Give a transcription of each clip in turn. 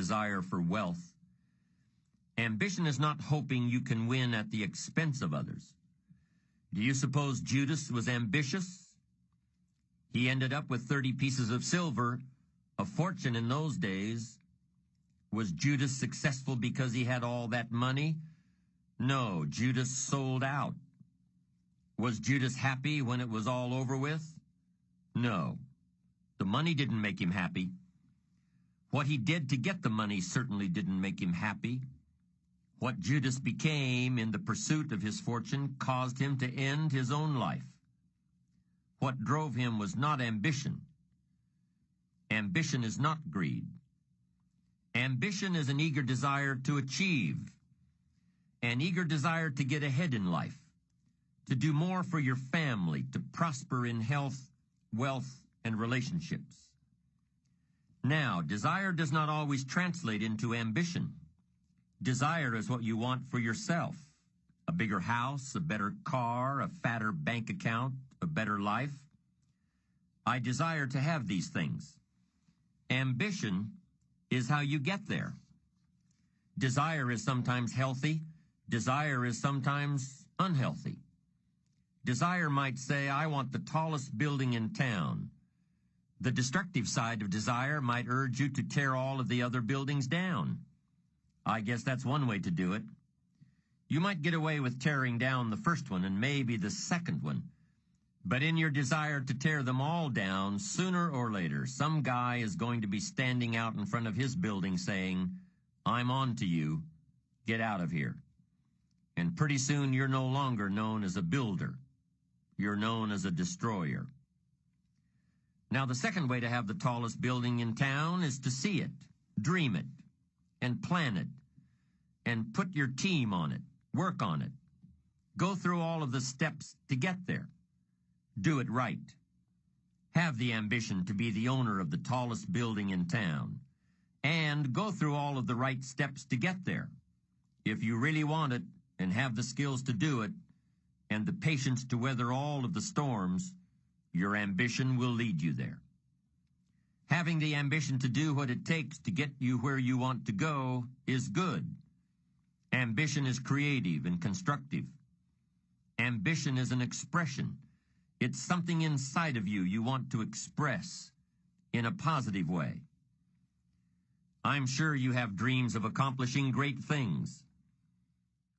desire for wealth. Ambition is not hoping you can win at the expense of others. Do you suppose Judas was ambitious? He ended up with 30 pieces of silver, a fortune in those days. Was Judas successful because he had all that money? No, Judas sold out. Was Judas happy when it was all over with? No. The money didn't make him happy. What he did to get the money certainly didn't make him happy. What Judas became in the pursuit of his fortune caused him to end his own life. What drove him was not ambition. Ambition is not greed. Ambition is an eager desire to achieve, an eager desire to get ahead in life, to do more for your family, to prosper in health, wealth, and relationships. Now, desire does not always translate into ambition. Desire is what you want for yourself. A bigger house, a better car, a fatter bank account, a better life. I desire to have these things. Ambition is how you get there. Desire is sometimes healthy. Desire is sometimes unhealthy. Desire might say, I want the tallest building in town. The destructive side of desire might urge you to tear all of the other buildings down. I guess that's one way to do it. You might get away with tearing down the first one and maybe the second one. But in your desire to tear them all down, sooner or later, some guy is going to be standing out in front of his building saying, I'm on to you. Get out of here. And pretty soon you're no longer known as a builder. You're known as a destroyer. Now, the second way to have the tallest building in town is to see it, dream it, and plan it, and put your team on it, work on it. Go through all of the steps to get there. Do it right. Have the ambition to be the owner of the tallest building in town, and go through all of the right steps to get there. If you really want it, and have the skills to do it, and the patience to weather all of the storms, your ambition will lead you there. Having the ambition to do what it takes to get you where you want to go is good. Ambition is creative and constructive. Ambition is an expression. It's something inside of you want to express in a positive way. I'm sure you have dreams of accomplishing great things.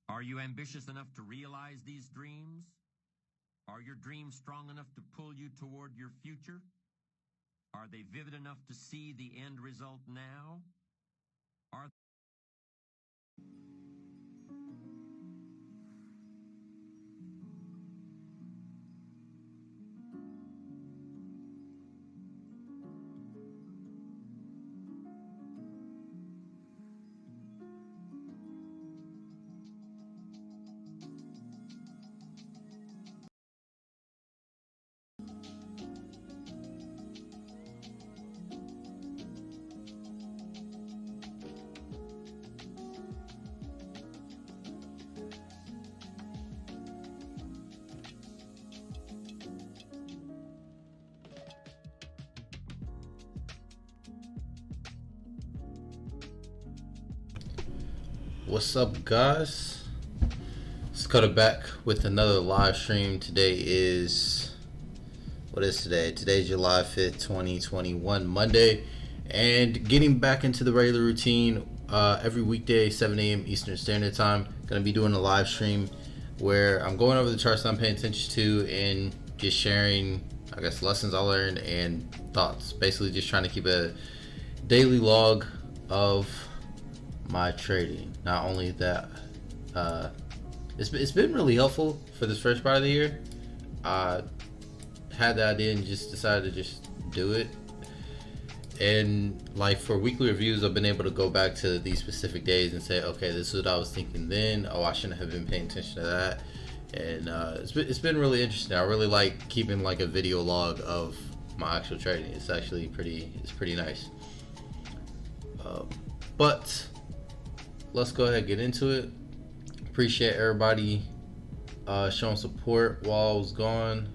Are you ambitious enough to realize these dreams? Are your dreams strong enough to pull you toward your future? Are they vivid enough to see the end result now? Are What's up, guys? It's Dakota back with another live stream. Today is, what is today? Today's July 5th, 2021, Monday, and getting back into the regular routine. Every weekday, 7 a.m. Eastern Standard Time, going to be doing a live stream where I'm going over the charts I'm paying attention to and just sharing, I guess, lessons I learned and thoughts. Basically, just trying to keep a daily log of my trading. Not only that, it's been really helpful for this first part of the year. I had the idea and just decided to just do it. And like for weekly reviews, I've been able to go back to these specific days and say, okay, this is what I was thinking then. Oh, I shouldn't have been paying attention to that. And it's been really interesting. I really like keeping like a video log of my actual trading. It's actually pretty nice. But let's go ahead and get into it. Appreciate everybody showing support while I was gone,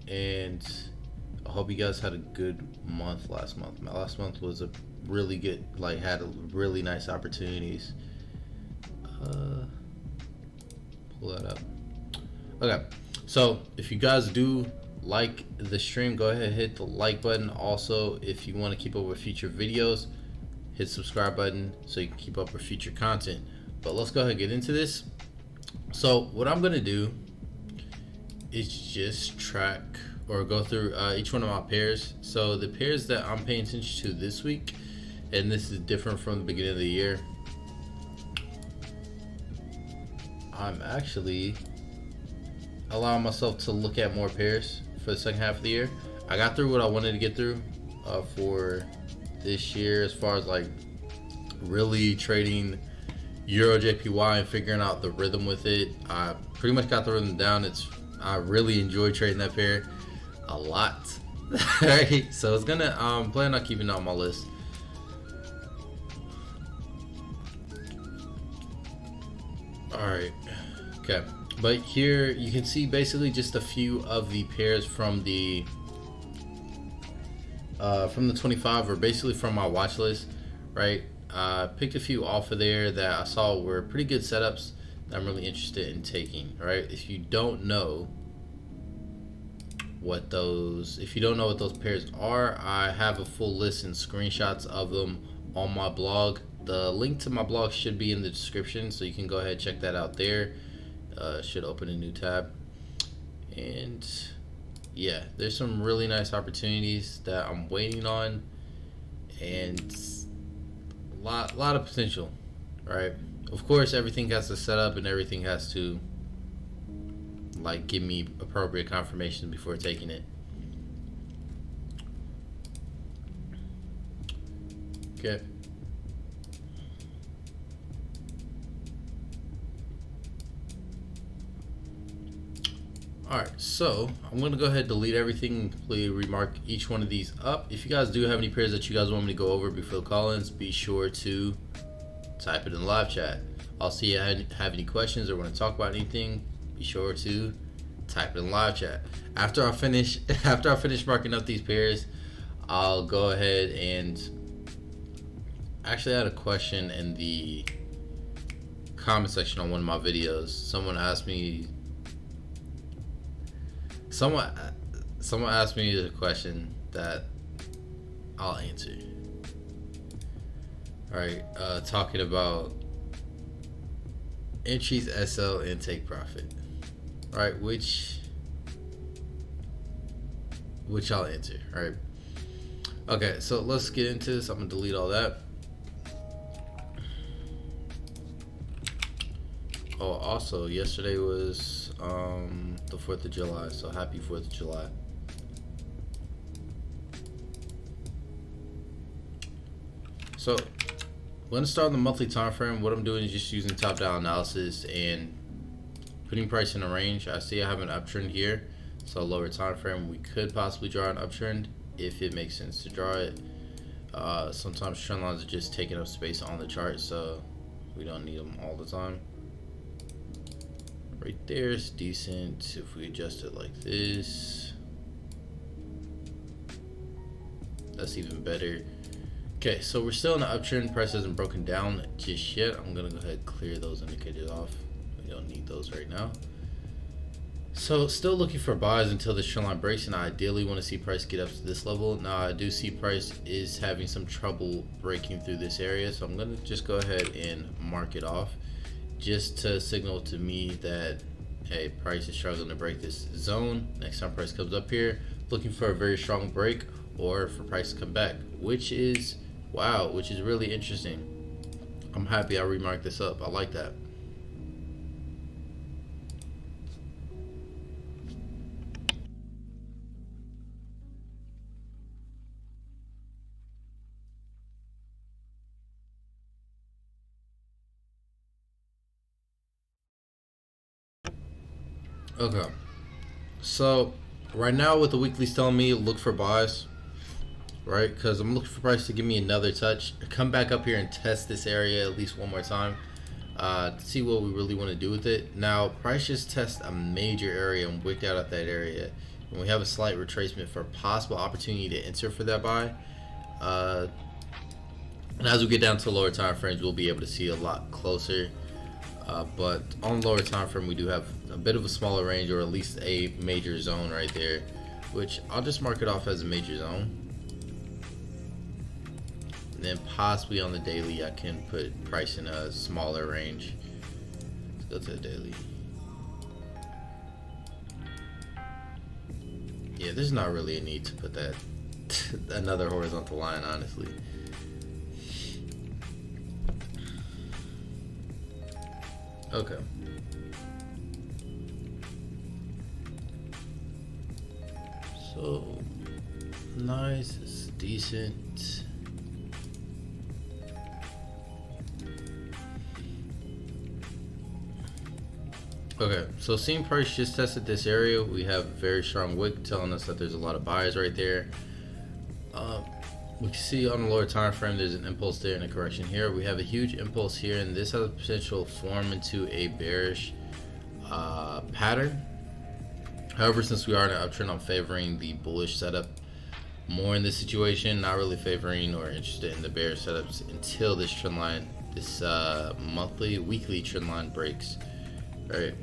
and I hope you guys had a good month last month. Last month was a really good, like had really nice opportunities. Pull that up. Okay, so if you guys do like the stream, go ahead and hit the like button. Also, if you want to keep up with future videos, hit subscribe button so you can keep up with future content. But let's go ahead and get into this. So what I'm gonna do is just track or go through each one of my pairs. So the pairs that I'm paying attention to this week, and this is different from the beginning of the year, I'm actually allowing myself to look at more pairs for the second half of the year. I got through what I wanted to get through for this year, as far as like really trading EURJPY and figuring out the rhythm with it. I pretty much got the rhythm down. I really enjoy trading that pair a lot. Alright, so it's gonna plan on keeping it on my list. Alright, okay, but here you can see basically just a few of the pairs from the 25, or basically from my watch list, right? Picked a few off of there that I saw were pretty good setups that I'm really interested in taking, right? If you don't know what those pairs are, I have a full list and screenshots of them on my blog. The link to my blog should be in the description, so you can go ahead and check that out there. Should open a new tab. And yeah, there's some really nice opportunities that I'm waiting on, and a lot of potential, right? Of course, everything has to set up and everything has to like give me appropriate confirmation before taking it. Okay. Alright, so I'm going to go ahead and delete everything and completely remark each one of these up. If you guys do have any pairs that you guys want me to go over before the call-ins, be sure to type it in the live chat. Also, if you have any questions or want to talk about anything, be sure to type it in the live chat. After I finish marking up these pairs, I'll go ahead and actually add a question in the comment section on one of my videos. Someone asked me the question that I'll answer. Alright, talking about entries, SL, and take profit. Right, which I'll answer. Alright. Okay, so let's get into this. I'm gonna delete all that. Oh, also, yesterday was the 4th of July, so happy 4th of July. So, I'm going to start on the monthly time frame. What I'm doing is just using top-down analysis and putting price in a range. I see I have an uptrend here, so lower time frame, we could possibly draw an uptrend if it makes sense to draw it. Sometimes trend lines are just taking up space on the chart, so we don't need them all the time. Right there is decent. If we adjust it like this, that's even better. Okay, so we're still in an uptrend. Price hasn't broken down just yet. I'm gonna go ahead and clear those indicators off. We don't need those right now. So still looking for buys until the trend line breaks, and I ideally want to see price get up to this level. Now I do see price is having some trouble breaking through this area, so I'm gonna just go ahead and mark it off, just to signal to me that, hey, price is struggling to break this zone. Next time price comes up here, looking for a very strong break, or for price to come back, which is really interesting. I'm happy I remarked this up. I like that. Okay, so right now with the weeklies telling me look for buys, right? Because I'm looking for price to give me another touch, come back up here and test this area at least one more time, to see what we really want to do with it. Now price just test a major area and wicked out at that area, and we have a slight retracement for a possible opportunity to enter for that buy. And as we get down to lower time frames, we'll be able to see a lot closer. But on the lower time frame, we do have a bit of a smaller range, or at least a major zone right there, which I'll just mark it off as a major zone. And then possibly on the daily, I can put price in a smaller range. Let's go to the daily. Yeah, there's not really a need to put that another horizontal line, honestly. Okay. So nice, it's decent. Okay, so seeing price just tested this area. We have very strong wick telling us that there's a lot of buyers right there. We can see on the lower time frame there's an impulse there and a correction here. We have a huge impulse here, and this has a potential to form into a bearish pattern. However, since we are in an uptrend, I'm favoring the bullish setup more in this situation, not really favoring or interested in the bearish setups until this trend line, this weekly trend line breaks. All right,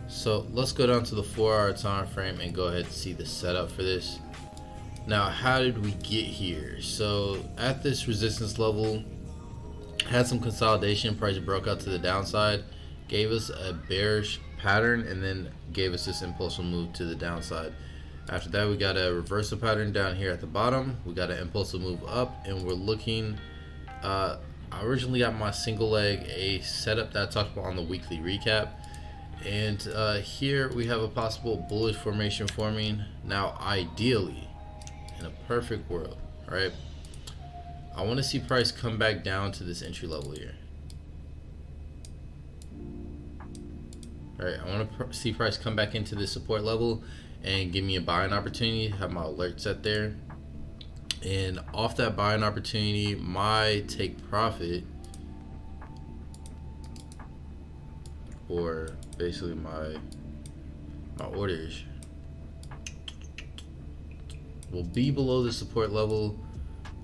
so let's go down to the 4-hour time frame and go ahead and see the setup for this. Now, how did we get here? So at this resistance level, had some consolidation, price broke out to the downside, gave us a bearish pattern, and then gave us this impulsive move to the downside. After that, we got a reversal pattern down here at the bottom. We got an impulsive move up, and we're looking, I originally got my single leg a setup that I talked about on the weekly recap. And here we have a possible bullish formation forming. Now, ideally, in a perfect world, all right, I want to see price come back down to this entry level here. All right, I want to see price come back into this support level and give me a buying opportunity. Have my alert set there, and off that buying opportunity, my take profit, or basically my orders, will be below the support level,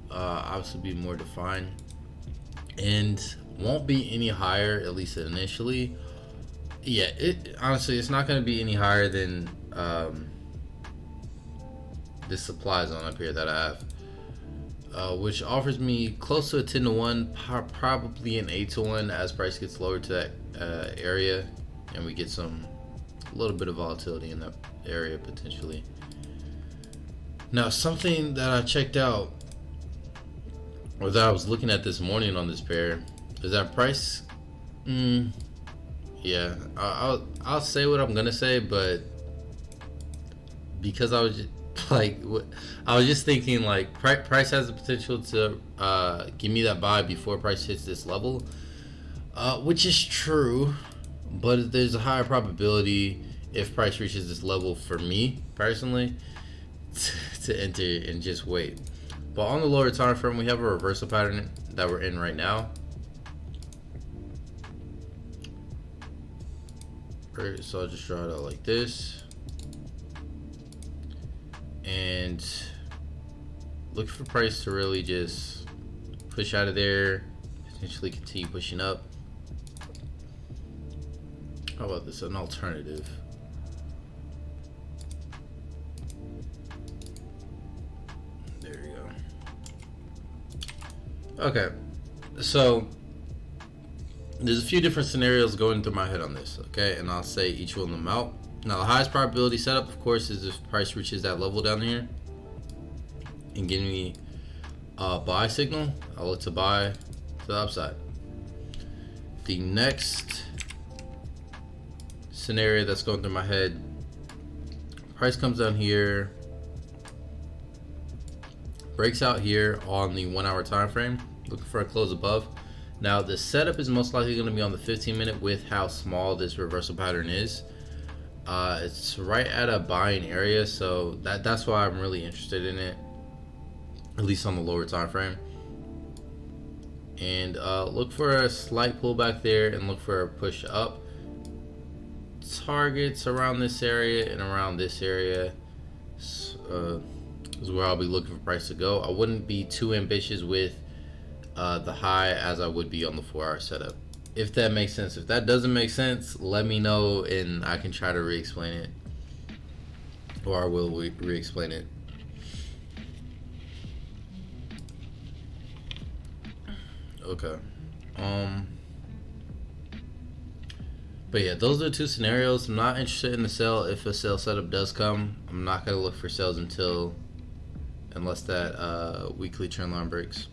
obviously be more defined, and won't be any higher, at least initially. Yeah, honestly, it's not going to be any higher than this supply zone up here that I have, which offers me close to a 10-to-1, probably an 8-to-1 as price gets lower to that area, and we get a little bit of volatility in that area potentially. Now, something that I checked out, or that I was looking at this morning on this pair, is that price. Yeah, I'll say what I'm gonna say, but because I was just thinking like price has the potential to give me that buy before price hits this level, which is true, but there's a higher probability if price reaches this level for me personally to enter and just wait. But on the lower time frame, we have a reversal pattern that we're in right now. Right, so I'll just draw it out like this and look for price to really just push out of there, potentially continue pushing up. How about this, an alternative? Okay, so there's a few different scenarios going through my head on this, okay, and I'll say each one of them out. Now, the highest probability setup, of course, is if price reaches that level down here and giving me a buy signal. I'll look to buy to the upside. The next scenario that's going through my head, price comes down here, breaks out here on the 1-hour time frame, looking for a close above. Now, the setup is most likely going to be on the 15-minute with how small this reversal pattern is. It's right at a buying area, so that's why I'm really interested in it, at least on the lower time frame. And look for a slight pullback there and look for a push up. Targets around this area and around this area. is where I'll be looking for price to go. I wouldn't be too ambitious with the high as I would be on the 4-hour setup, if that makes sense. If that doesn't make sense, let me know and I can try to re-explain it, or I will re-explain it. Okay. But yeah, those are the two scenarios. I'm not interested in the sell. If a sell setup does come, I'm not gonna look for sales unless that weekly trend line breaks.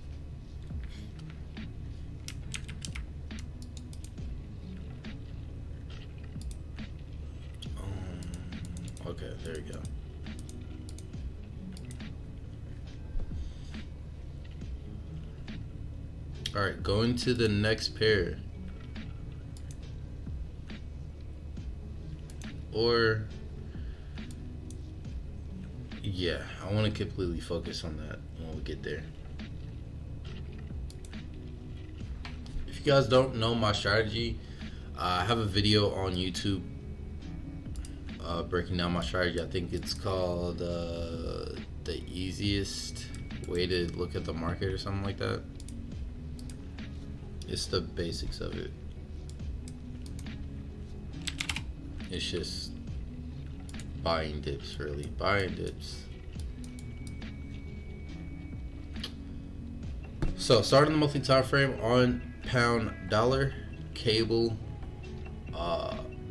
Okay, there we go. All right, going to the next pair. Or, yeah, I want to completely focus on that when we get there. If you guys don't know my strategy, I have a video on YouTube breaking down my strategy. I think it's called the easiest way to look at the market or something like that. It's the basics of it. It's just buying dips, really. Buying dips. So starting the monthly time frame on pound dollar, cable,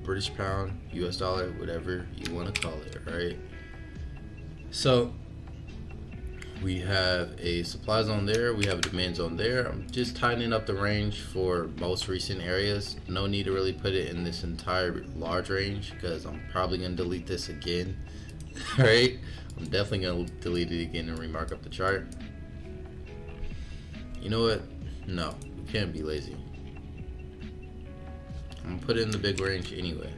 British pound, US dollar, whatever you want to call it, right? So we have a supply zone there, we have a demand zone there. I'm just tightening up the range for most recent areas. No need to really put it in this entire large range because I'm probably going to delete this again. Right? I'm definitely going to delete it again and remark up the chart. You know what? No, we can't be lazy. I'm going to put it in the big range anyway.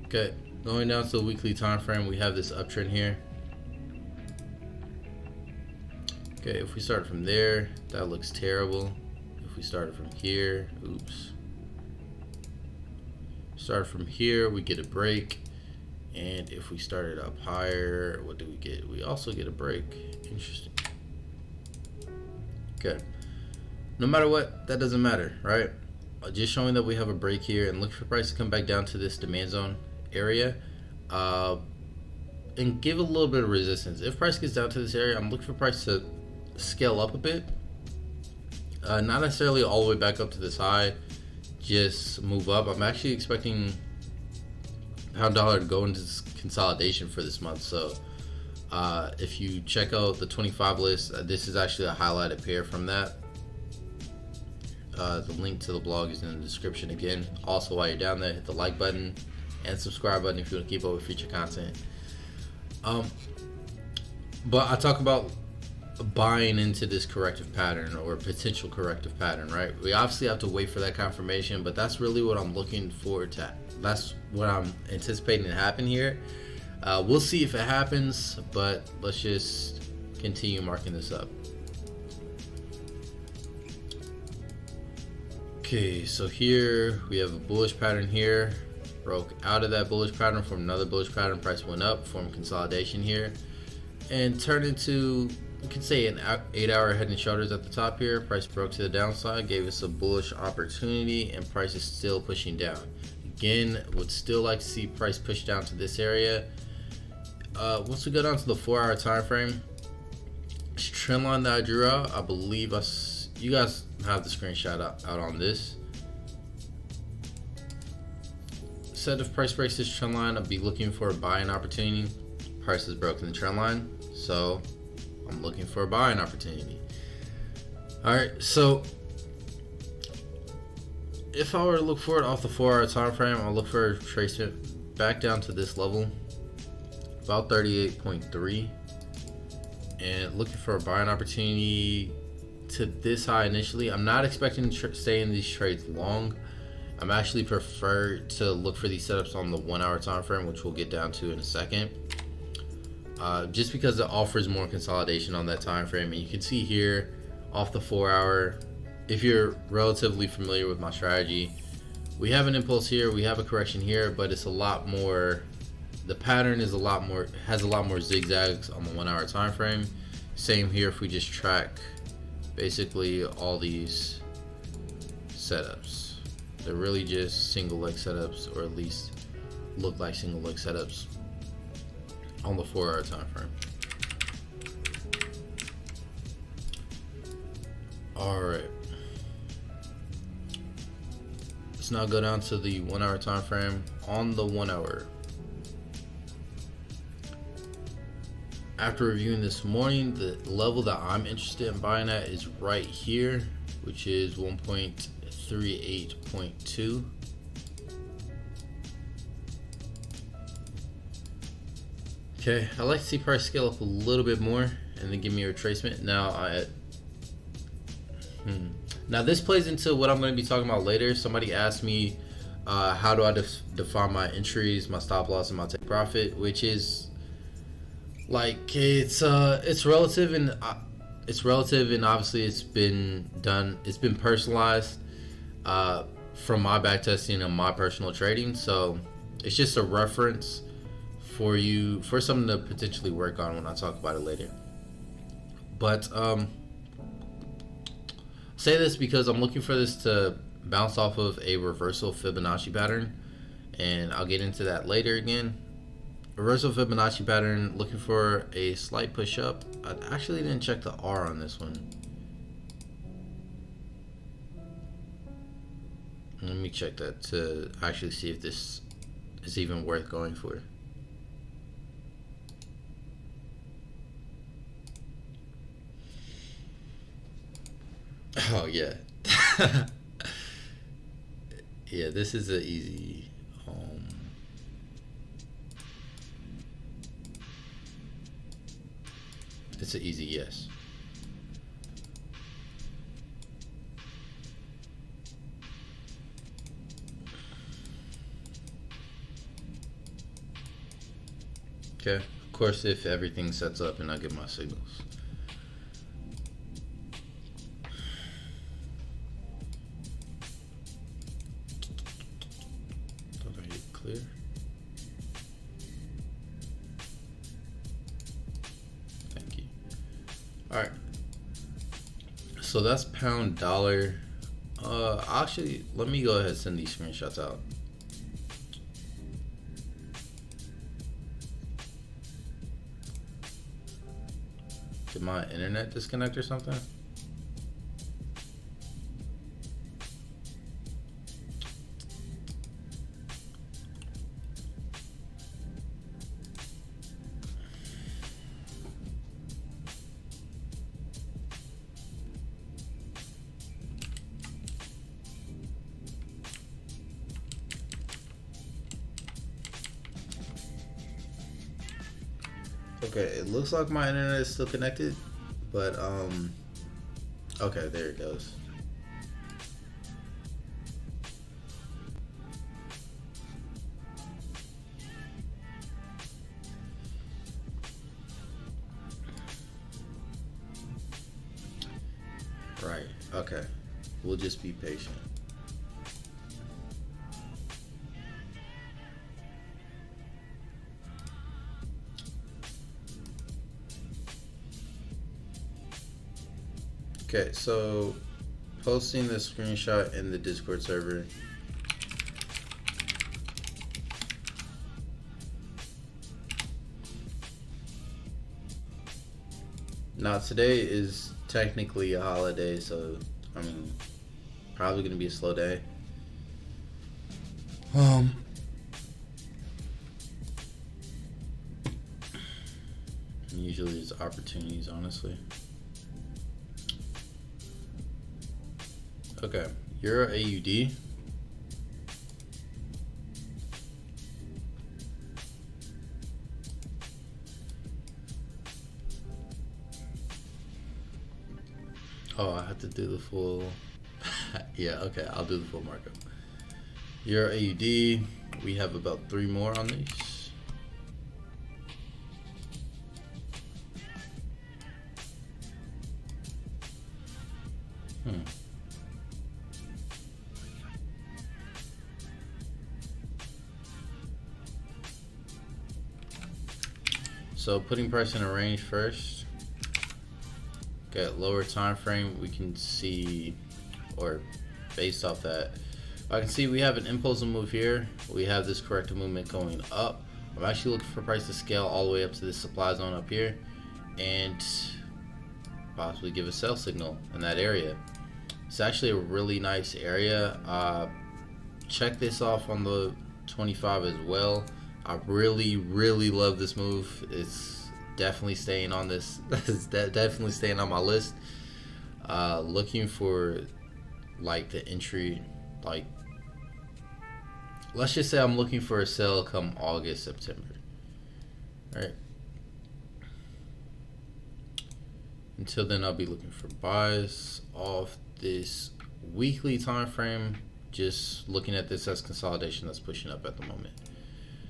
Okay, going down to the weekly time frame, we have this uptrend here. Okay, if we start from there, that looks terrible. If we started from here, oops. Start from here, we get a break. And if we started up higher, what do we get? We also get a break. Interesting. Okay. No matter what, that doesn't matter, right? Just showing that we have a break here and look for price to come back down to this demand zone area. And give a little bit of resistance. If price gets down to this area, I'm looking for price to scale up a bit, not necessarily all the way back up to this high, just move up. I'm actually expecting pound dollar to go into this consolidation for this month. So if you check out the 25 list, this is actually a highlighted pair from that. The link to the blog is in the description again. Also, while you're down there, hit the like button and subscribe button if you want to keep up with future content. But I talk about buying into this corrective pattern or potential corrective pattern, right? We obviously have to wait for that confirmation, but that's really what I'm looking forward to. That's what I'm anticipating to happen here. We'll see if it happens, but let's just continue marking this up. Okay, so here we have a bullish pattern here, broke out of that bullish pattern, from another bullish pattern, price went up, formed consolidation here, and turned into, you could say, an 8-hour head and shoulders at the top here. Price broke to the downside, gave us a bullish opportunity, and price is still pushing down. Again, would still like to see price push down to this area. Once we go down to the 4-hour time frame, this trend line that I drew out, I believe you guys have the screenshot out on this. Said if price breaks this trend line, I'll be looking for a buying opportunity. Price has broken the trend line, so I'm looking for a buying opportunity. All right, so if I were to look for it off the 4-hour time frame, I'll look for a retracement back down to this level, about 38.3, and looking for a buying opportunity to this high initially. I'm not expecting to stay in these trades long. I'm actually prefer to look for these setups on the 1-hour time frame, which we'll get down to in a second, just because it offers more consolidation on that time frame. And you can see here off the 4-hour, if you're relatively familiar with my strategy, we have an impulse here, we have a correction here, but it's a lot more the pattern is has a lot more zigzags on the 1 hour time frame. Same here if we just track basically all these setups. They're really just single leg setups, or at least look like single leg setups on the 4 hour time frame. Alright, let's now go down to the 1 hour time frame. On the 1 hour, after reviewing this morning, the level that I'm interested in buying at is right here, which is 1.38.2. Okay, I like to see price scale up a little bit more and then give me a retracement. Now this plays into what I'm going to be talking about later. Somebody asked me how do I define my entries, my stop loss, and my take profit, which is like it's relative, and obviously it's been personalized from my back testing and my personal trading. So it's just a reference for you, for something to potentially work on when I talk about it later. But say this because I'm looking for this to bounce off of a reversal Fibonacci pattern, and I'll get into that later again. Reversal Fibonacci pattern, looking for a slight push up. I actually didn't check the R on this one. Let me check that to actually see if this is even worth going for. Oh yeah. Yeah, this is an easy it's an easy yes. Okay, of course, if everything sets up and I get my signals. Clear. Thank you. All right. So that's pound dollar. Actually, let me go ahead and send these screenshots out. Did my internet disconnect or something? Okay, it looks like my internet is still connected, but okay, there it goes. Right, okay, we'll just be patient. Okay, so posting the screenshot in the Discord server. Now today is technically a holiday, so I mean, probably gonna be a slow day. Usually there's opportunities, honestly. Okay, EURAUD. Oh, I have to do the full. Yeah, okay, I'll do the full markup. EURAUD. We have about 3 more on these. So putting price in a range first. Got lower time frame, we can see, or based off that, I can see we have an impulsive move here. We have this corrective movement going up. I'm actually looking for price to scale all the way up to this supply zone up here and possibly give a sell signal in that area. It's actually a really nice area. Check this off on the 25 as well. I really love this move. It's definitely staying on this. It's definitely staying on my list. Looking for like the entry, like let's just say I'm looking for a sell come August, September. All right. Until then, I'll be looking for buys off this weekly time frame. Just looking at this as consolidation that's pushing up at the moment.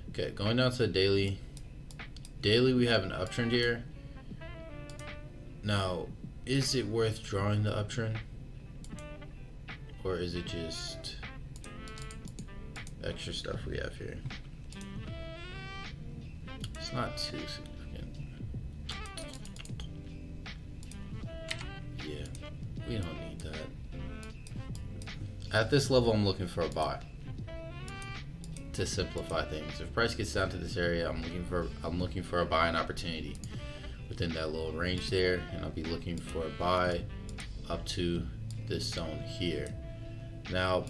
Okay, going down to the daily. Daily, we have an uptrend here. Now, is it worth drawing the uptrend? Or is it just extra stuff we have here? It's not too significant. Yeah, we don't need that. At this level, I'm looking for a buy. To simplify things, if price gets down to this area, I'm looking for a buying opportunity within that little range there, and I'll be looking for a buy up to this zone here. Now,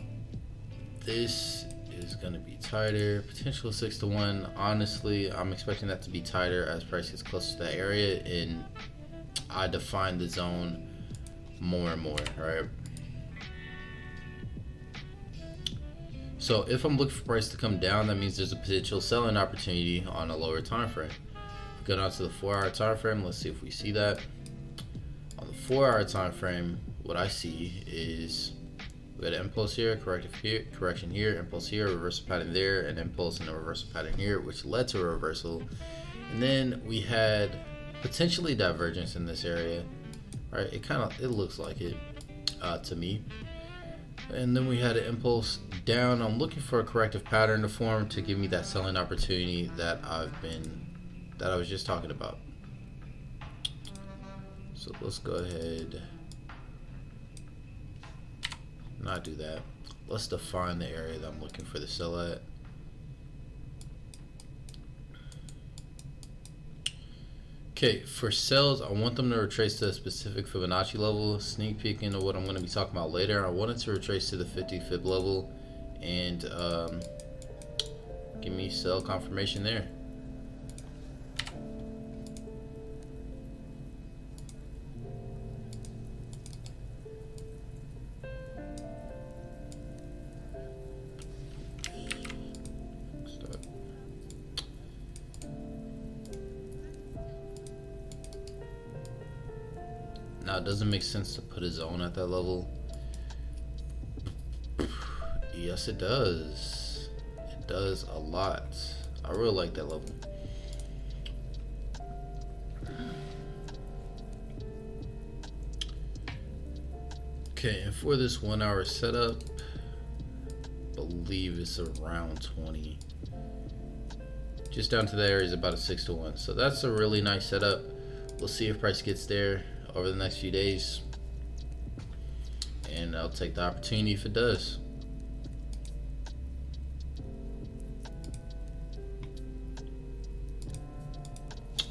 this is going to be tighter, potential 6 to 1. Honestly, I'm expecting that to be tighter as price gets closer to that area, and I define the zone more and more, right? So if I'm looking for price to come down, that means there's a potential selling opportunity on a lower time frame. Go down to the 4-hour time frame. Let's see if we see that. On the 4-hour time frame, what I see is we had an impulse here, correction here, impulse here, reversal pattern there, an impulse and a reversal pattern here, which led to a reversal. And then we had potentially divergence in this area, right? It looks like it to me. And then we had an impulse down. I'm looking for a corrective pattern to form to give me that selling opportunity that I was just talking about. So let's go ahead, not do that. Let's define the area that I'm looking for the sell at. Okay, for sells, I want them to retrace to a specific Fibonacci level. Sneak peek into what I'm going to be talking about later. I want it to retrace to the 50 fib level and give me sell confirmation there. Now, it doesn't make sense to put a zone at that level. Yes, it does. It does a lot. I really like that level. Okay, and for this 1 hour setup, I believe it's around 20. Just down to there is about a 6 to 1. So that's a really nice setup. We'll see if price gets there over the next few days, and I'll take the opportunity if it does.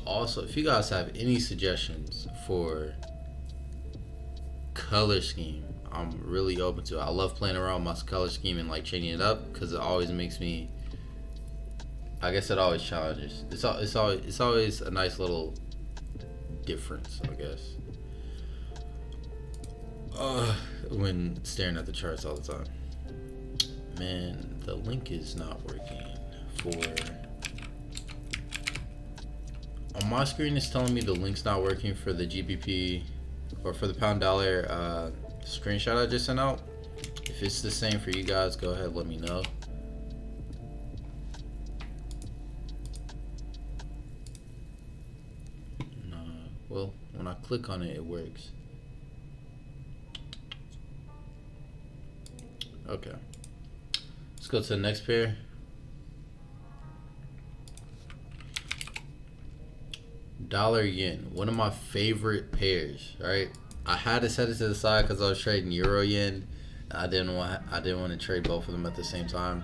Also, if you guys have any suggestions for color scheme, I'm really open to it. I love playing around with my color scheme and like changing it up because it always makes me, I guess it always challenges. It's always a nice little difference, I guess. When staring at the charts all the time. Man, the link is not working for... On my screen, it's telling me the link's not working for the GBP or for the pound dollar screenshot I just sent out. If it's the same for you guys, go ahead, let me know. No, well, when I click on it, it works. Okay, let's go to the next pair. dollar yen, one of my favorite pairs, right? I had to set it to the side because I was trading euro yen. I didn't want to trade both of them at the same time,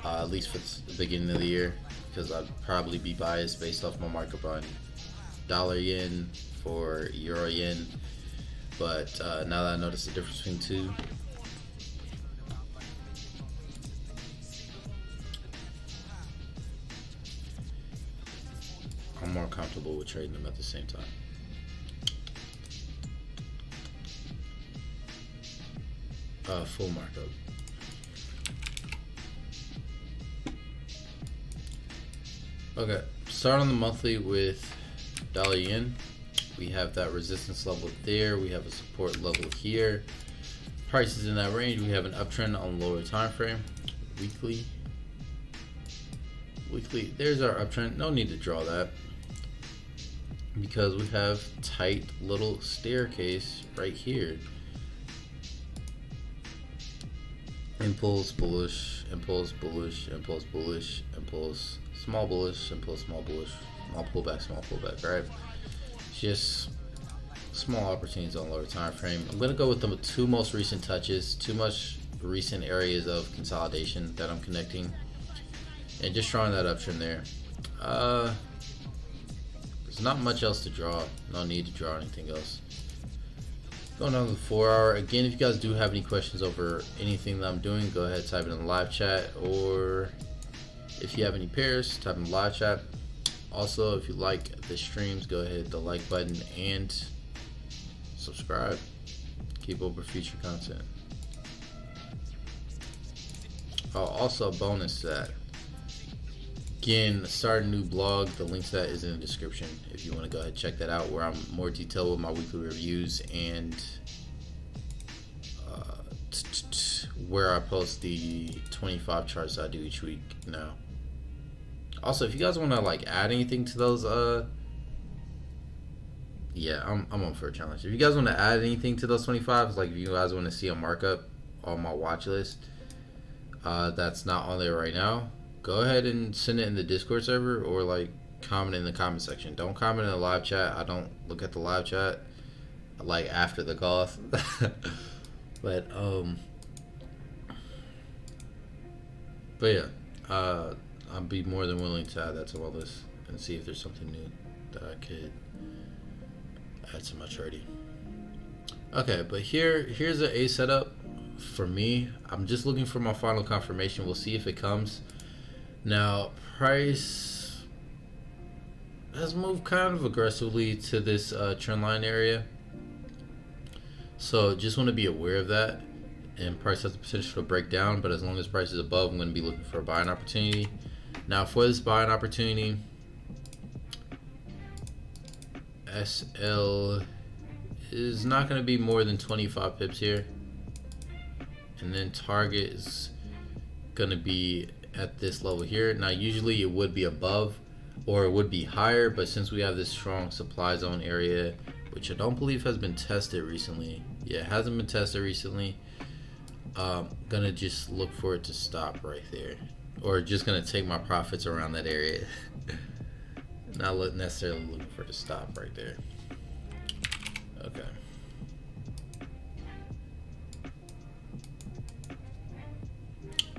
at least for the beginning of the year, because I'd probably be biased based off my markup on dollar yen for euro yen. But now that I notice the difference between two, I'm more comfortable with trading them at the same time. Full markup. Okay, start on the monthly with dollar yen. We have that resistance level there. We have a support level here. Prices in that range. We have an uptrend on lower time frame. Weekly. There's our uptrend. No need to draw that because we have tight little staircase right here. Impulse bullish, impulse bullish, impulse bullish, impulse small bullish, impulse small bullish, small pullback, right? Just small opportunities on lower time frame. I'm gonna go with the two most recent touches, two much recent areas of consolidation that I'm connecting, and just drawing that uptrend there. There's not much else to draw. No need to draw anything else. Going on to the 4 hour. Again, if you guys do have any questions over anything that I'm doing, go ahead, type it in the live chat, or if you have any pairs, type in the live chat. Also, if you like the streams, go ahead, hit the like button and subscribe. Keep up with future content. Oh, also a bonus to that. Again, start a new blog. The link to that is in the description if you want to go ahead and check that out, where I'm more detailed with my weekly reviews and where I post the 25 charts I do each week now. Also, if you guys want to like add anything to those, yeah, I'm on for a challenge. If you guys want to add anything to those 25s, like if you guys want to see a markup on my watch list that's not on there right now, go ahead and send it in the Discord server, or like comment in the comment section. Don't comment in the live chat. I don't look at the live chat like after the calls. but yeah, I'd be more than willing to add that to my list and see if there's something new that I could add to my trading. Okay, but here's an A setup for me. I'm just looking for my final confirmation. We'll see if it comes. Now, price has moved kind of aggressively to this trend line area, so just want to be aware of that. And price has the potential to break down, but as long as price is above, I'm going to be looking for a buying opportunity. Now, for this buying opportunity, SL is not going to be more than 25 pips here, and then target is going to be at this level here. Now, usually it would be above or it would be higher, but since we have this strong supply zone area, which I don't believe has been tested recently, yeah, it hasn't been tested recently, gonna just look for it to stop right there, or just gonna take my profits around that area. Not necessarily looking for it to stop right there. Okay.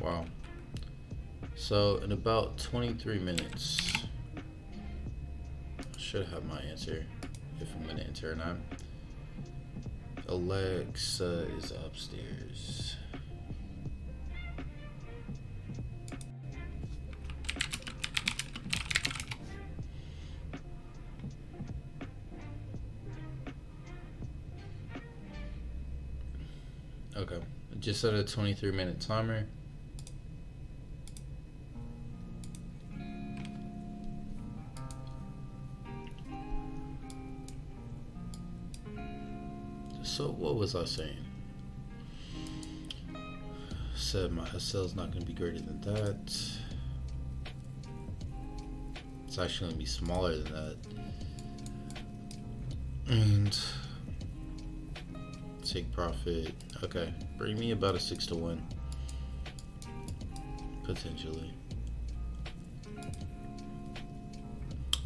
Wow. So in about 23 minutes, I should have my answer, if I'm gonna enter or not. Alexa is upstairs. Okay, just set a 23-minute timer. So what was I saying? Said my SL is not going to be greater than that. It's actually going to be smaller than that. And take profit. Okay, bring me about a 6-to-1 potentially.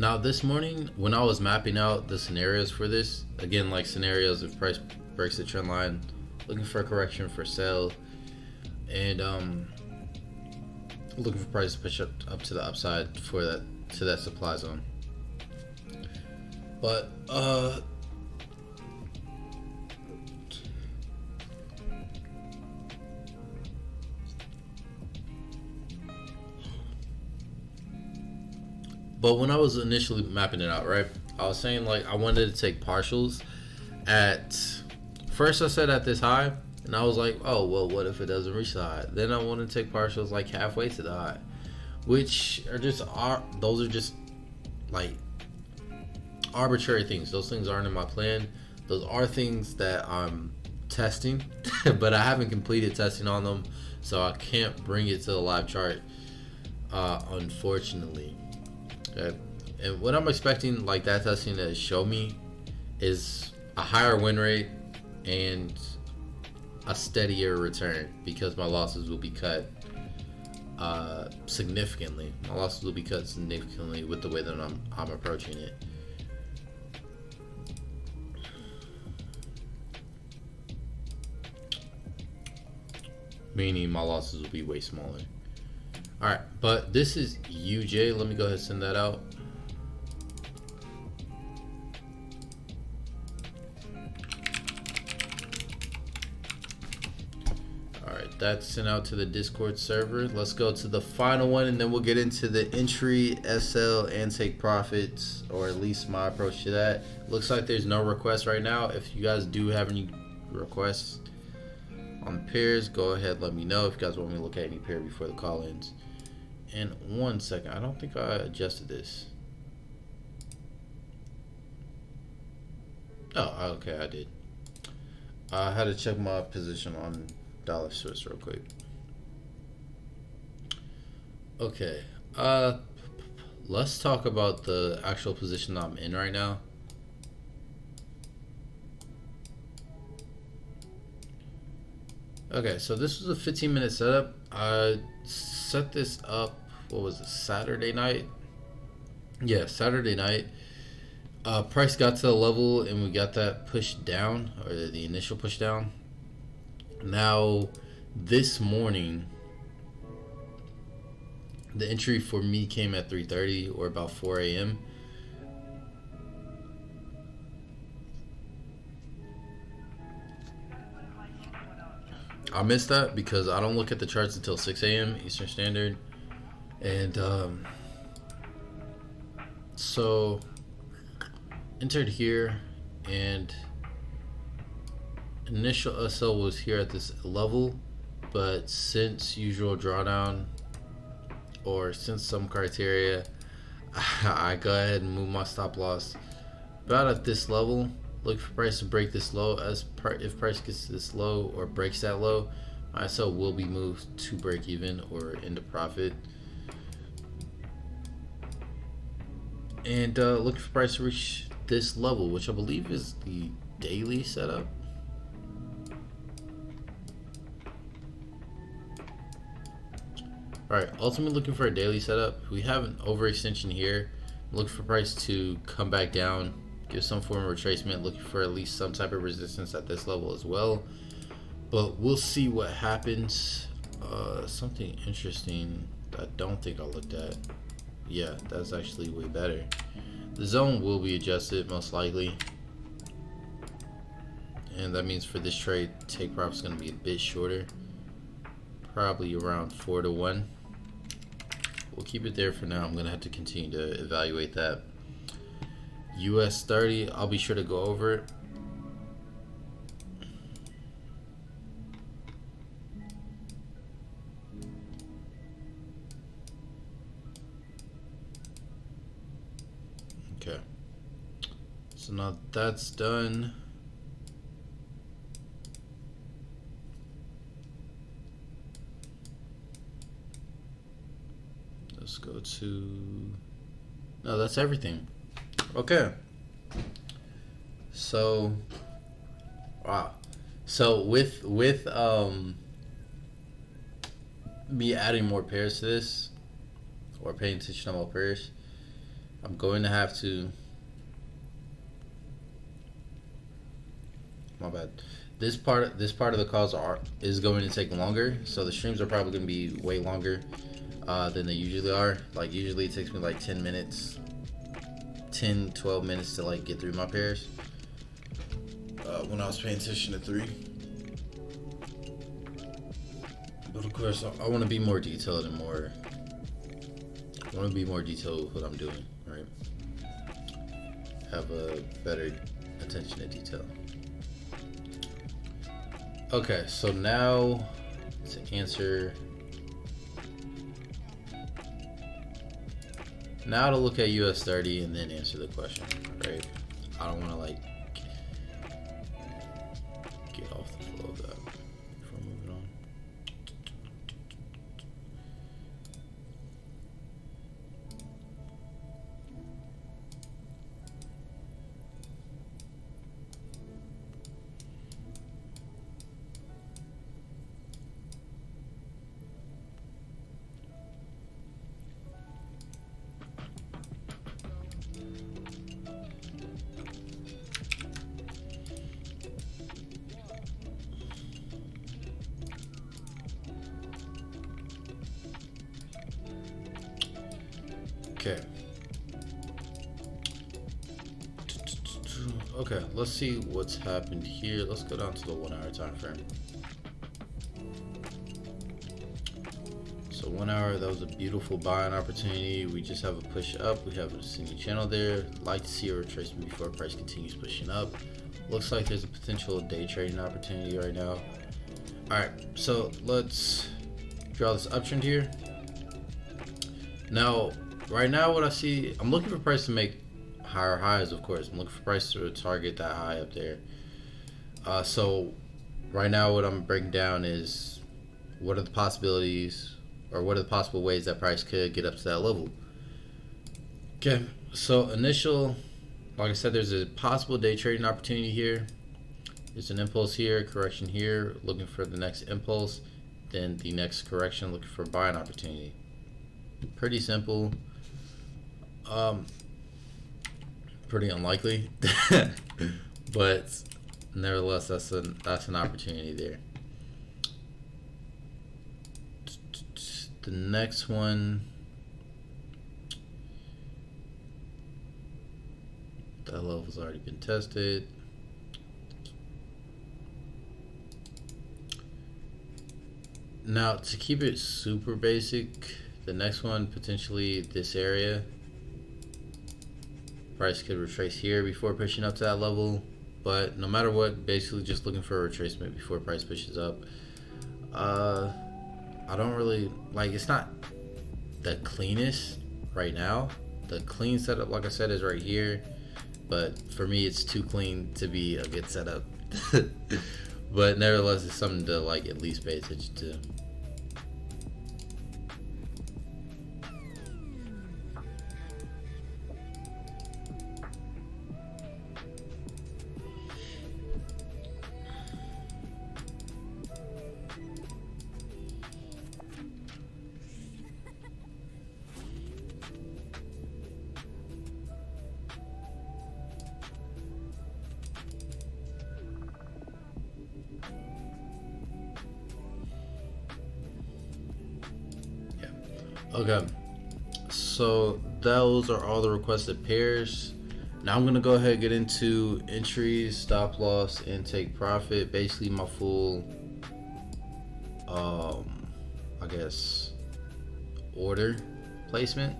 Now this morning, when I was mapping out the scenarios for this, again, like scenarios if price breaks the trend line, looking for a correction for sell, and looking for price to push up to the upside for that to that supply zone. But when I was initially mapping it out, right, I was saying like I wanted to take partials at first. I said at this high, and I was like, oh well, what if it doesn't reach the high? Then I want to take partials like halfway to the high, which are just those are just like arbitrary things. Those things aren't in my plan. Those are things that I'm testing, but I haven't completed testing on them, so I can't bring it to the live chart, unfortunately. Okay. And what I'm expecting like that testing to show me is a higher win rate and a steadier return, because my losses will be cut significantly. My losses will be cut significantly with the way that I'm approaching it. Meaning my losses will be way smaller. Alright, but this is UJ. Let me go ahead and send that out. Alright, that's sent out to the Discord server. Let's go to the final one, and then we'll get into the entry, SL, and take profits, or at least my approach to that. Looks like there's no requests right now. If you guys do have any requests on pairs, go ahead, let me know. If you guys want me to look at any pair before the call ends. And 1 second, I don't think I adjusted this. Oh, okay, I did. I had to check my position on dollar Swiss real quick. Okay, let's talk about the actual position I'm in right now. Okay, so this was a 15-minute setup. I set this up, what was it, Saturday night? Yeah, Saturday night. Price got to the level and we got that push down, or the initial push down. Now, this morning, the entry for me came at 3:30 or about 4 a.m. I missed that because I don't look at the charts until 6 a.m. Eastern Standard. And so entered here, and initial SL was here at this level, but since usual drawdown, or since some criteria, I go ahead and move my stop loss about at this level. Look for price to break this low. If price gets to this low or breaks that low, my SL will be moved to break even or into profit. And look for price to reach this level, which I believe is the daily setup. Alright, ultimately looking for a daily setup. We have an overextension here. Look for price to come back down, give some form of retracement, looking for at least some type of resistance at this level as well. But we'll see what happens. Something interesting that I don't think I looked at. Yeah, that's actually way better. The zone will be adjusted most likely, and that means for this trade, take profit is going to be a bit shorter, probably around 4 to 1. We'll keep it there for now. I'm going to have to continue to evaluate that. US 30, I'll be sure to go over it. Okay, so now that's done. Let's go to, no, that's everything. Okay, so wow, so with me adding more pairs to this, or paying attention to more pairs, I'm going to have to. My bad. This part of the calls is going to take longer, so the streams are probably going to be way longer than they usually are. Like usually it takes me like 10 minutes, 12 minutes to like get through my pairs. When I was paying attention to 3. But of course, I want to be more detailed and more. I want to be more detailed with what I'm doing, right? Have a better attention to detail. Okay, so now to answer. Now to look at US30 and then answer the question, right? I don't want to like get off the flow of that before moving on. Okay. Okay, let's see what's happened here. Let's go down to the 1 hour time frame. So 1 hour, that was a beautiful buying opportunity. We just have a push up. We have a descending channel there. Like to see a retracement before price continues pushing up. Looks like there's a potential day trading opportunity right now. Alright, so let's draw this uptrend here. Now, right now what I see, I'm looking for price to make higher highs, of course. I'm looking for price to target that high up there. So right now what I'm breaking down is what are the possibilities, or what are the possible ways that price could get up to that level. Okay, so initial, like I said, there's a possible day trading opportunity here. There's an impulse here, correction here, looking for the next impulse, then the next correction, looking for a buying opportunity. Pretty simple. Pretty unlikely, but nevertheless, that's an opportunity there. The next one, that level's already been tested. Now, to keep it super basic, the next one, potentially this area. Price could retrace here before pushing up to that level, but no matter what, basically just looking for a retracement before price pushes up. I don't really like, it's not the cleanest right now. The clean setup, like I said, is right here, but for me it's too clean to be a good setup. But nevertheless, it's something to like at least pay attention to. Okay, so those are all the requested pairs. Now I'm gonna go ahead and get into entries, stop loss, and take profit. Basically my full I guess order placement.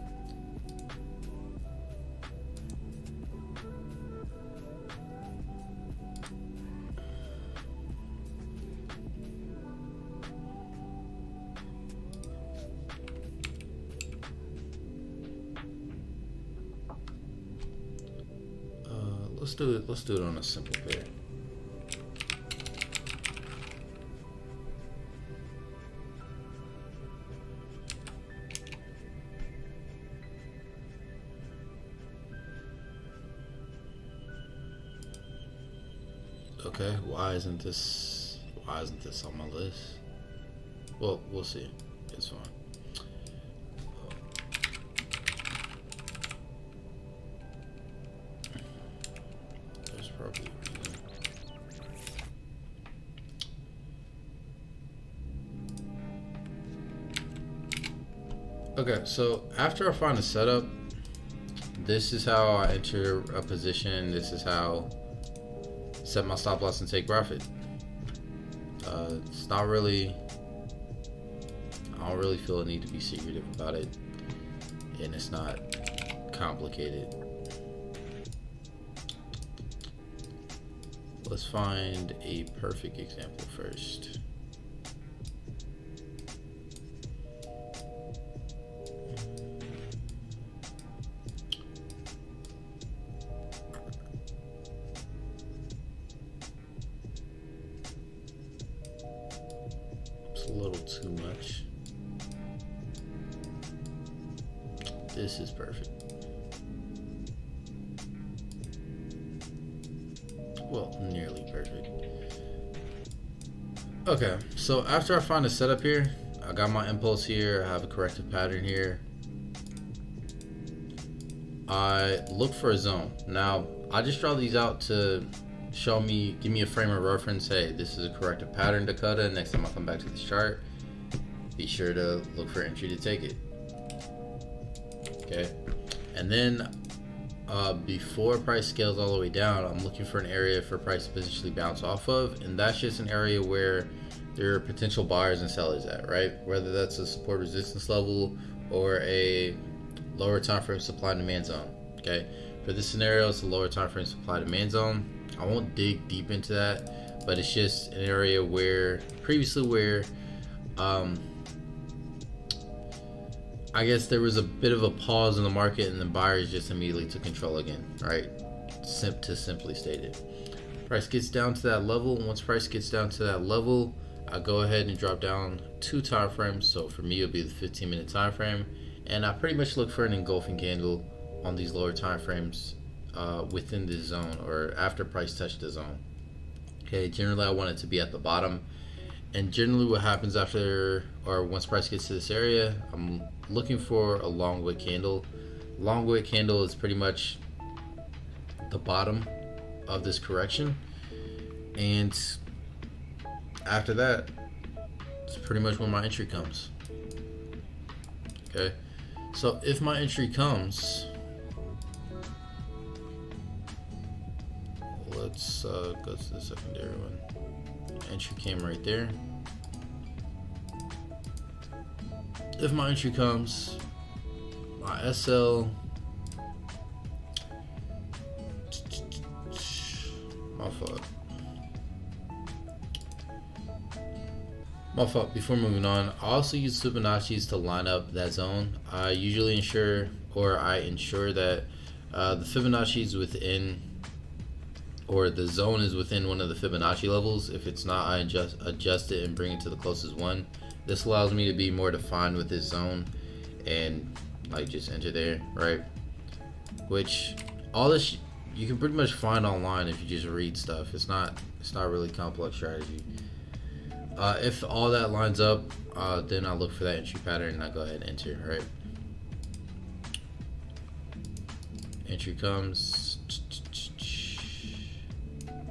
Let's do it on a simple pair. Okay, why isn't this on my list? Well, we'll see. It's fine. Okay, so after I find a setup, this is how I enter a position. This is how I set my stop loss and take profit. It's not really, I don't really feel a need to be secretive about it, and it's not complicated. Let's find a perfect example first. A little too much. This is perfect. Well, nearly perfect. Okay, so after I find a setup here, I got my impulse here, I have a corrective pattern here. I look for a zone. Now, I just draw these out to show me, give me a frame of reference. Hey, this is a corrective pattern, Dakota. Next time I come back to this chart, be sure to look for entry to take it. Okay, and then before price scales all the way down, I'm looking for an area for price to potentially bounce off of, and that's just an area where there are potential buyers and sellers at, right? Whether that's a support resistance level or a lower time frame supply and demand zone. Okay, for this scenario, it's a lower time frame supply demand zone. I won't dig deep into that, but it's just an area where previously where I guess there was a bit of a pause in the market and the buyers just immediately took control again, right? Simply stated. Price gets down to that level. Once price gets down to that level, I go ahead and drop down 2 time frames. So for me, it'll be the 15-minute time frame, and I pretty much look for an engulfing candle on these lower time frames within this zone or after price touched the zone. Okay, generally I want it to be at the bottom, and generally what happens after or once price gets to this area, I'm looking for a long wick candle. Long wick candle is pretty much the bottom of this correction, and after that, it's pretty much when my entry comes. Okay, so if my entry comes, let's go to the secondary one. Entry came right there. If my entry comes, my SL, my fault. Before moving on, I also use Fibonacci's to line up that zone. I usually ensure that the Fibonacci is within, or the zone is within one of the Fibonacci levels. If it's not, I adjust it and bring it to the closest one. This allows me to be more defined with this zone and like just enter there, right? Which all this you can pretty much find online if you just read stuff. It's not really complex strategy. If all that lines up, then I look for that entry pattern and I go ahead and enter, right? Entry comes.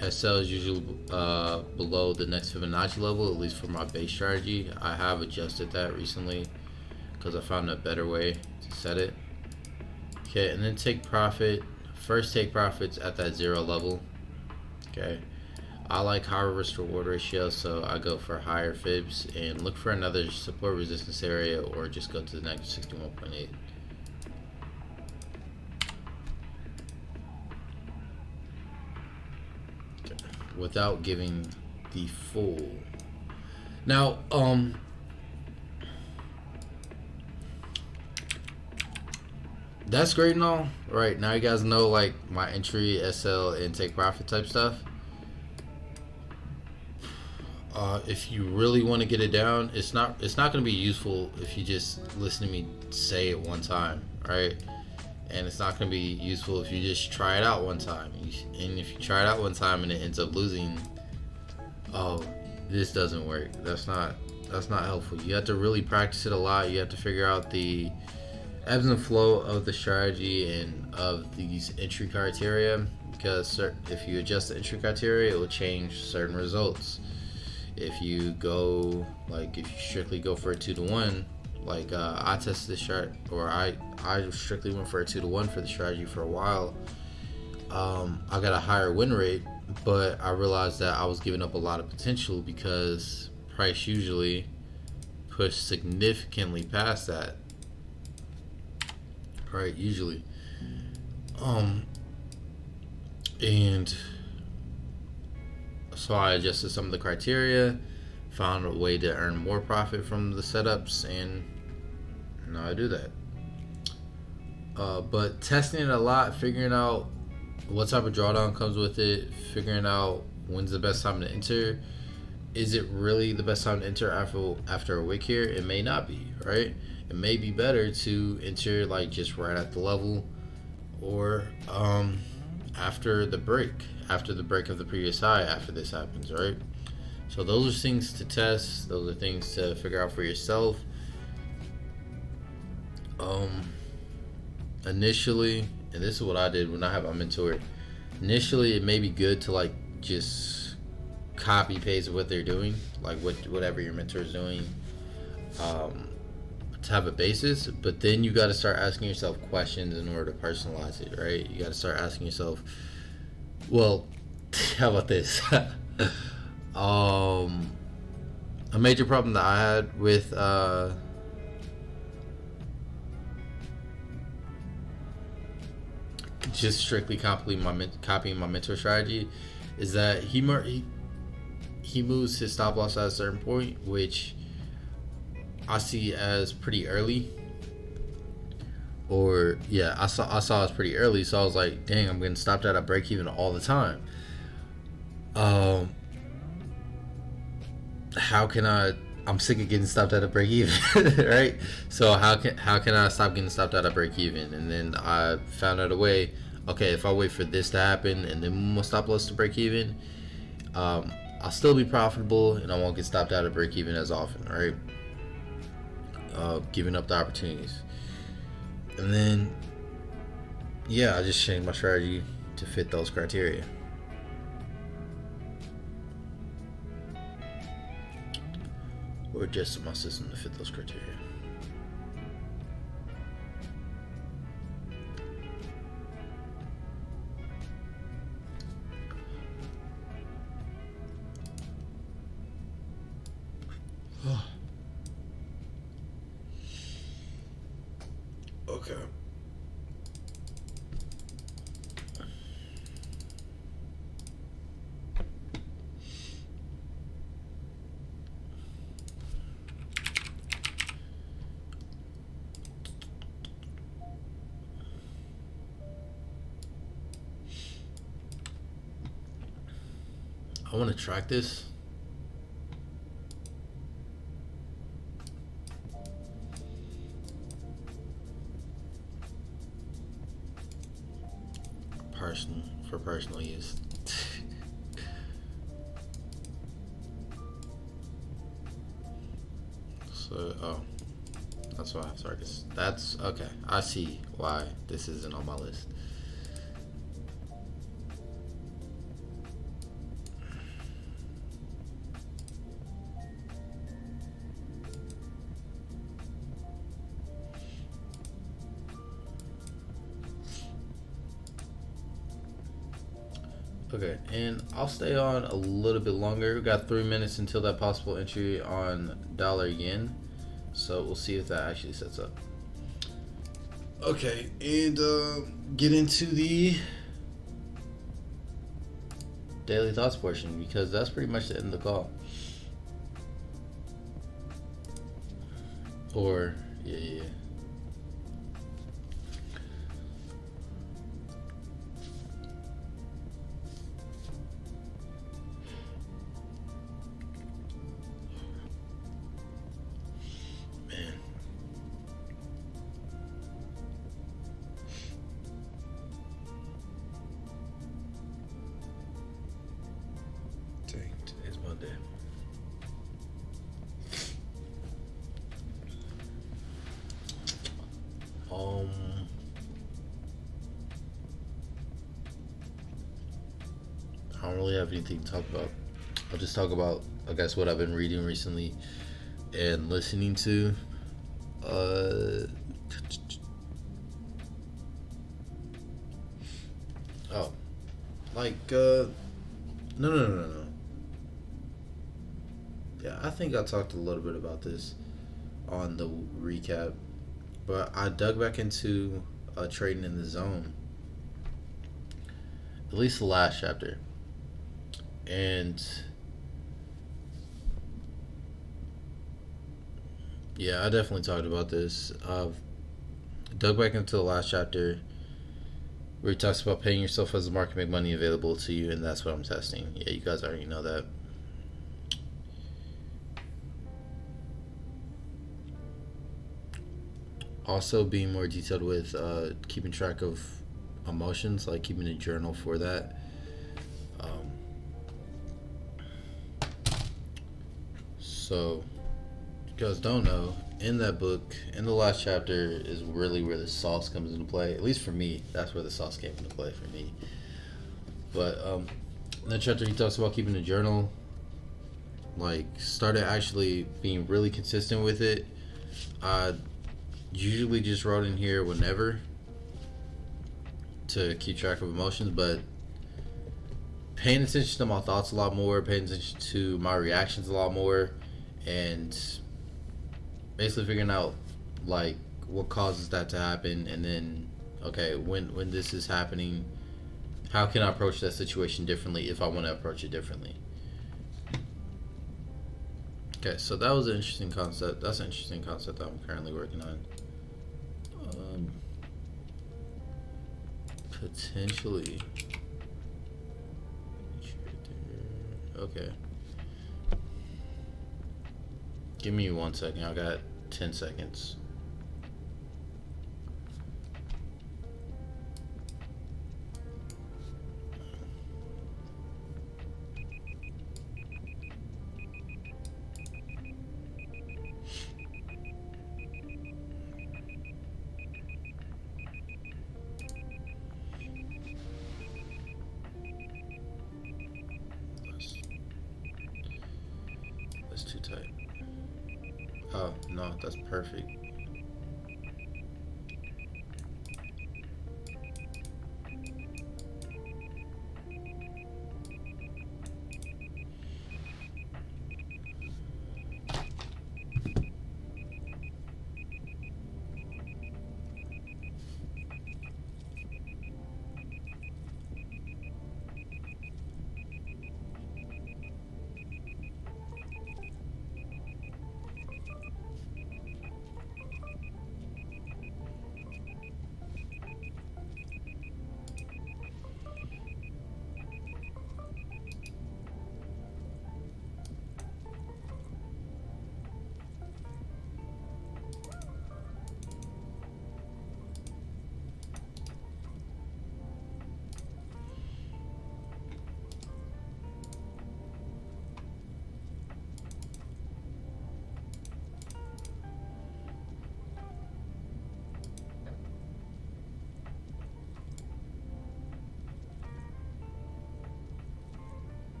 SL is usually below the next Fibonacci level, at least for my base strategy. I have adjusted that recently because I found a better way to set it. Okay, and then take profit. First take profits at that 0 level. Okay, I like higher risk to reward ratio, so I go for higher fibs and look for another support resistance area, or just go to the next 61.8. Without giving the full. Now, that's great and all. Right, now you guys know like my entry, SL, and take profit type stuff. If you really want to get it down, it's not going to be useful if you just listen to me say it one time, right? And it's not going to be useful if you just try it out one time. And if you try it out one time and it ends up losing, oh, this doesn't work. That's not helpful. You have to really practice it a lot. You have to figure out the ebbs and flow of the strategy and of these entry criteria, because if you adjust the entry criteria, it will change certain results. If you go, like if you strictly go for a 2-to-1, Like I tested this chart, or I strictly went for a 2-to-1 for the strategy for a while. I got a higher win rate, but I realized that I was giving up a lot of potential because price usually pushed significantly past that. Right, usually. And so I adjusted some of the criteria, found a way to earn more profit from the setups, and now I do that. But testing it a lot, figuring out what type of drawdown comes with it, figuring out when's the best time to enter. Is it really the best time to enter after a wick here? It may not be, right? It may be better to enter like just right at the level, or after the break of the previous high, after this happens, right? So those are things to test. Those are things to figure out for yourself. Initially, and this is what I did when I have my mentor, initially it may be good to like just copy paste what they're doing, like whatever your mentor is doing, to have a basis. But then you got to start asking yourself questions in order to personalize it, right? You got to start asking yourself, well, how about this? A major problem that I had with just strictly copying my mentor strategy is that he moves his stop loss at a certain point, which I see as pretty early. Or yeah, I saw it pretty early, so I was like, dang, I'm getting stopped at a break even all the time. How can I'm sick of getting stopped at a break even, right? So how can I stop getting stopped at a break even? And then I found out a way. Okay, if I wait for this to happen and then my stop loss to break even, I'll still be profitable and I won't get stopped at a break even as often, right? Giving up the opportunities. And then yeah, I just changed my strategy to fit those criteria. Or adjusted my system to fit those criteria. Okay. I want to track this. For personal use. So, oh, that's why. Sorry, that's okay. I see why this isn't on my list. Okay, and I'll stay on a little bit longer. We got 3 minutes until that possible entry on dollar yen, so we'll see if that actually sets up. Okay, and get into the daily thoughts portion, because that's pretty much the end of the call. Or yeah. Today's Monday. I don't really have anything to talk about. I'll just talk about, I guess, what I've been reading recently and listening to. Oh, like no. Yeah, I think I talked a little bit about this on the recap, but I dug back into trading in the zone, at least the last chapter, and yeah, I definitely talked about this. Dug back into the last chapter where he talks about paying yourself as the market make money available to you, and that's what I'm testing. Yeah, you guys already know that. Also, being more detailed with keeping track of emotions, like keeping a journal for that. So, if you guys don't know, in that book, in the last chapter, is really where the sauce comes into play. At least for me, that's where the sauce came into play for me. But in that chapter, he talks about keeping a journal. Like, started actually being really consistent with it. I usually just wrote in here whenever to keep track of emotions, but paying attention to my thoughts a lot more, paying attention to my reactions a lot more, and basically figuring out like what causes that to happen, and then okay, when this is happening, how can I approach that situation differently if I want to approach it differently. Okay, so that was an interesting concept. That's an interesting concept that I'm currently working on. Potentially. Okay. Give me 1 second. I got 10 seconds. That's too tight. Oh, no, that's perfect.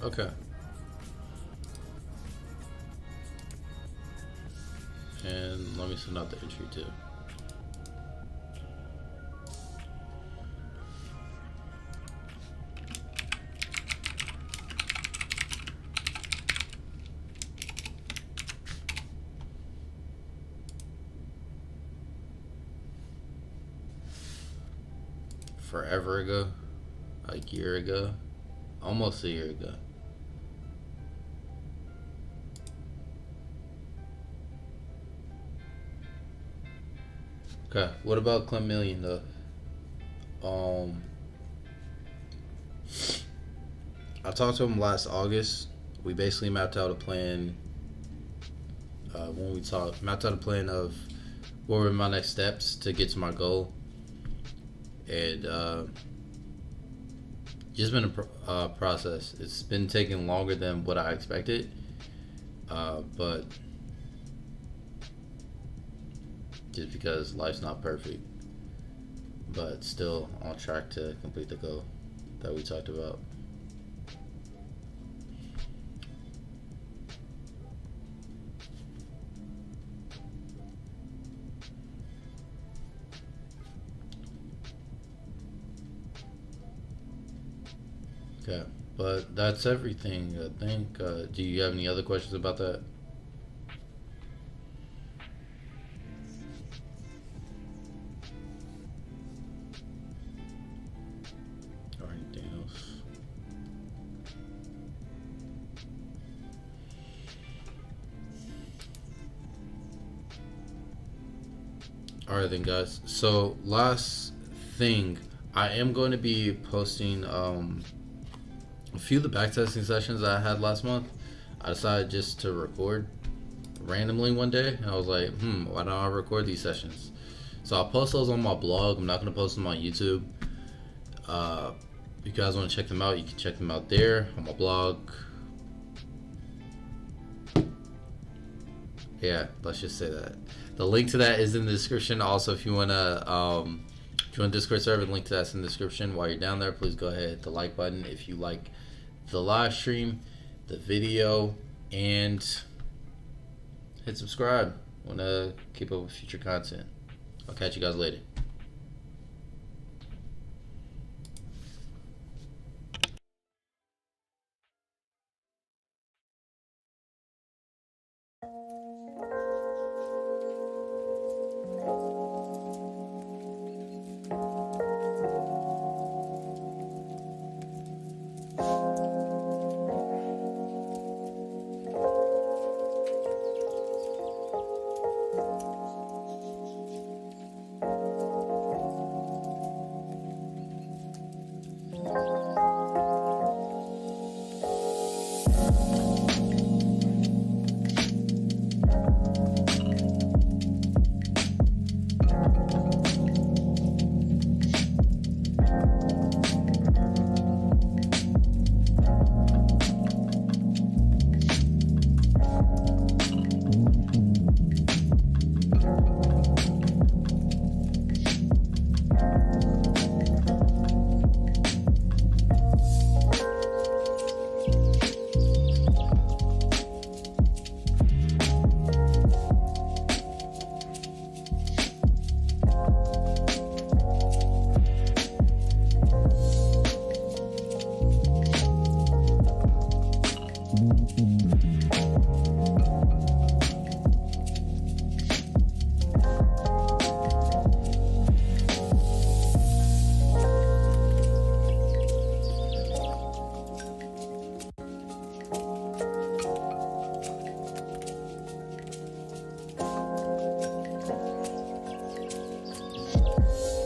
Okay. And let me send out the entry too. Forever ago, like a year ago, almost a year ago. Okay, what about Clint Million though? I talked to him last August. We basically mapped out a plan. Mapped out a plan of what were my next steps to get to my goal, and just been a process. It's been taking longer than what I expected, but just because life's not perfect, but still on track to complete the goal that we talked about. Okay, but that's everything, I think. Do you have any other questions about that? Or anything else? Alright then, guys. So, last thing, I am going to be posting a few of the backtesting sessions that I had last month. I decided just to record randomly one day. I was like, why don't I record these sessions? So I'll post those on my blog. I'm not going to post them on YouTube. If you guys want to check them out, you can check them out there on my blog. Yeah, let's just say that. The link to that is in the description. Also, if you want to join Discord server, the link to that's in the description. While you're down there, please go ahead and hit the like button if you like the live stream, the video, and hit subscribe. Want to keep up with future content. I'll catch you guys later.